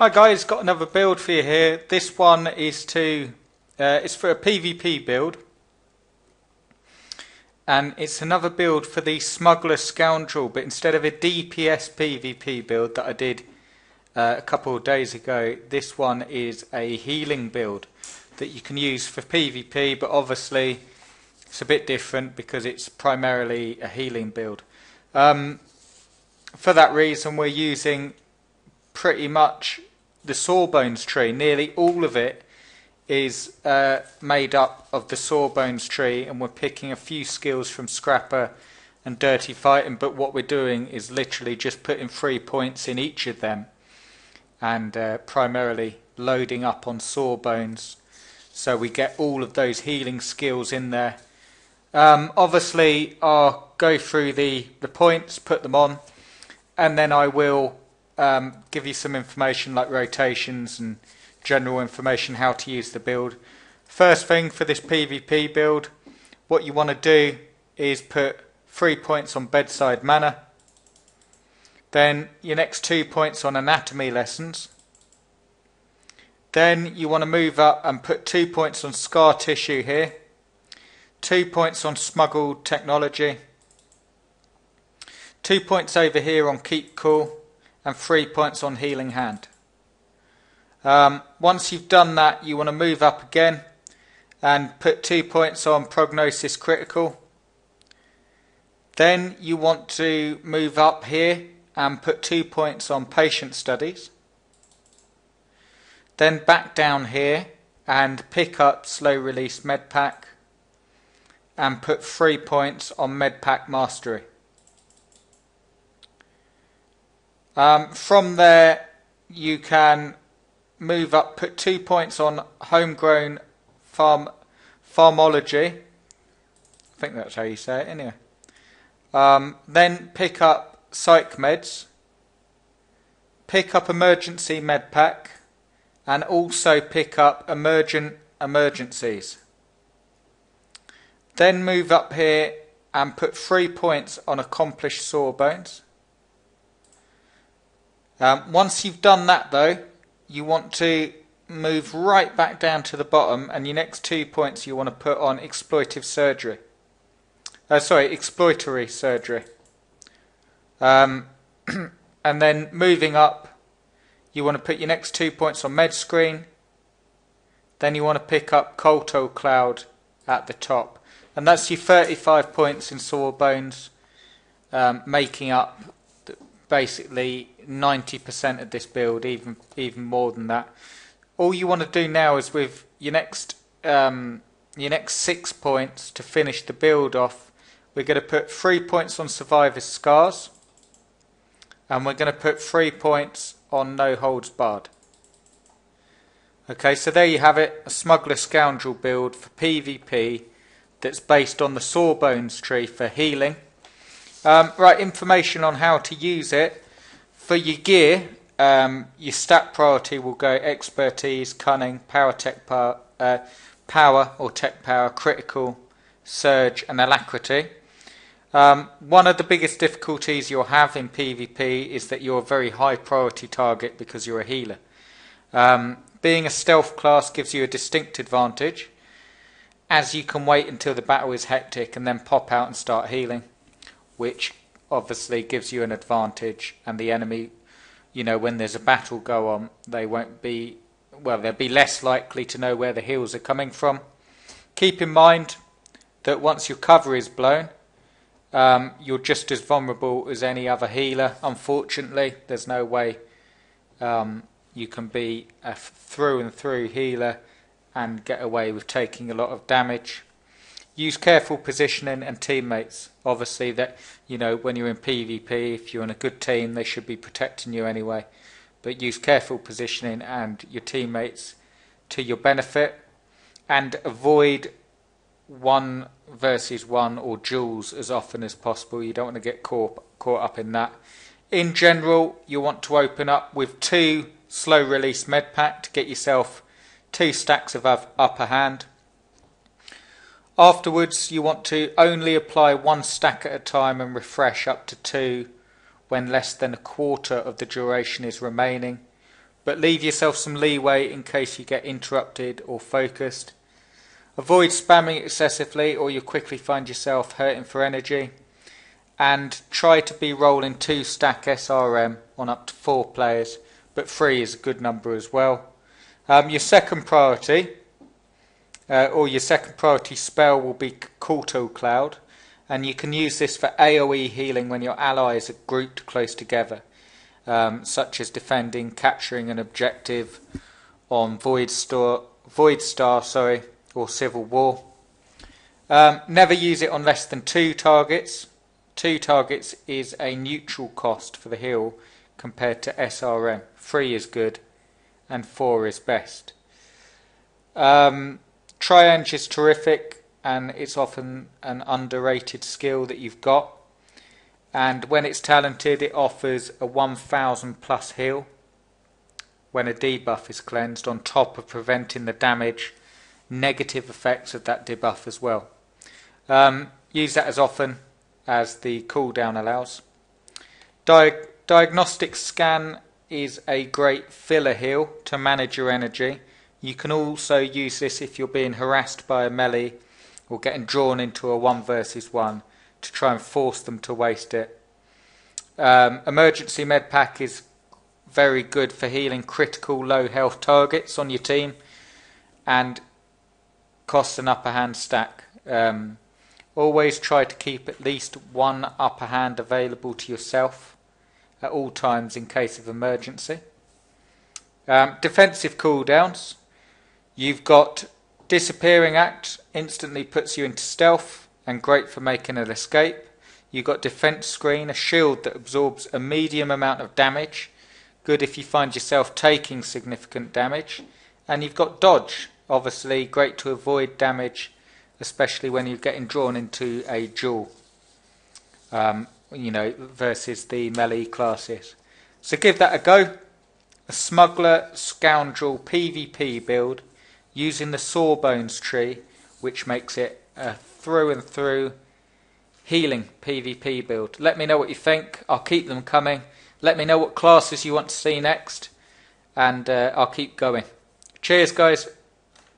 Hi guys, got another build for you here. This one is it's for a PvP build, and it's another build for the Smuggler Scoundrel, but instead of a DPS PvP build that I did a couple of days ago, this one is a healing build that you can use for PvP, but obviously it's a bit different because it's primarily a healing build. For that reason, we're using pretty much the Sawbones tree. Nearly all of it is made up of the Sawbones tree, and we're picking a few skills from Scrapper and Dirty Fighting, but what we're doing is literally just putting 3 points in each of them and primarily loading up on Sawbones so we get all of those healing skills in there. Obviously I'll go through the points, put them on, and then I will give you some information like rotations and general information how to use the build. First thing for this PvP build, what you want to do is put 3 points on bedside manner, then your next 2 points on anatomy lessons, then you want to move up and put 2 points on scar tissue here, 2 points on smuggled technology, 2 points over here on keep cool, and 3 points on healing hand. Once you've done that, you want to move up again and put 2 points on prognosis critical. Then you want to move up here and put 2 points on patient studies. Then back down here and pick up slow release med pack and put 3 points on med pack mastery. From there you can move up, put 2 points on homegrown pharmology. I think that's how you say it anyway. Then pick up psych meds, pick up emergency med pack, and also pick up emergencies. Then move up here and put 3 points on accomplished Sawbones. Once you've done that though, you want to move right back down to the bottom, and your next 2 points you want to put on exploitative surgery. Exploitory surgery. And then moving up, you want to put your next 2 points on med screen. Then you want to pick up Colto Cloud at the top. And that's your 35 points in Sawbones, making up basically 90% of this build, even more than that. All you want to do now is with your next 6 points to finish the build off, we're going to put 3 points on survivor's scars, and we're going to put 3 points on no holds barred. Okay, so there you have it, a Smuggler Scoundrel build for PvP that's based on the Sawbones tree for healing. Right, information on how to use it. For your gear, your stat priority will go expertise, cunning, power or tech power, critical, surge, and alacrity. One of the biggest difficulties you'll have in PvP is that you're a very high priority target because you're a healer. Being a stealth class gives you a distinct advantage, as you can wait until the battle is hectic and then pop out and start healing, which obviously gives you an advantage, and the enemy, you know, when there's a battle go on, they won't be, well, they'll be less likely to know where the heals are coming from. Keep in mind that once your cover is blown, you're just as vulnerable as any other healer. Unfortunately, there's no way you can be a through and through healer and get away with taking a lot of damage. Use careful positioning and teammates. Obviously, that, you know, when you're in PvP, if you're in a good team, they should be protecting you anyway. But use careful positioning and your teammates to your benefit, and avoid 1 versus 1 or duels as often as possible. You don't want to get caught up in that. In general, you want to open up with 2 slow release med pack to get yourself 2 stacks of upper hand. Afterwards, you want to only apply 1 stack at a time and refresh up to 2 when less than a quarter of the duration is remaining. but leave yourself some leeway in case you get interrupted or focused. Avoid spamming excessively or you'll quickly find yourself hurting for energy. And try to be rolling 2 stack SRM on up to 4 players, but 3 is a good number as well. Your second priority, or your second priority spell will be Culto Cloud, and you can use this for AoE healing when your allies are grouped close together, such as defending, capturing an objective on Void Star, or Civil War. Never use it on less than 2 targets. 2 targets is a neutral cost for the heal compared to SRM. 3 is good and 4 is best. Triangle is terrific and it's often an underrated skill that you've got. And when it's talented, it offers a 1000 plus heal when a debuff is cleansed, on top of preventing the damage, negative effects of that debuff as well. Use that as often as the cooldown allows. Diagnostic Scan is a great filler heal to manage your energy. You can also use this if you're being harassed by a melee or getting drawn into a 1 versus 1 to try and force them to waste it. Emergency Med Pack is very good for healing critical low health targets on your team and costs an upper hand stack. Always try to keep at least 1 upper hand available to yourself at all times in case of emergency. Defensive cooldowns. You've got Disappearing Act, instantly puts you into stealth and great for making an escape. You've got Defense Screen, a shield that absorbs a medium amount of damage, good if you find yourself taking significant damage. And you've got Dodge, obviously great to avoid damage, especially when you're getting drawn into a duel, versus the melee classes. So give that a go. A Smuggler Scoundrel PvP build using the Sawbones tree, which makes it a through and through healing PvP build. Let me know what you think. I'll keep them coming. Let me know what classes you want to see next, and I'll keep going. Cheers, guys.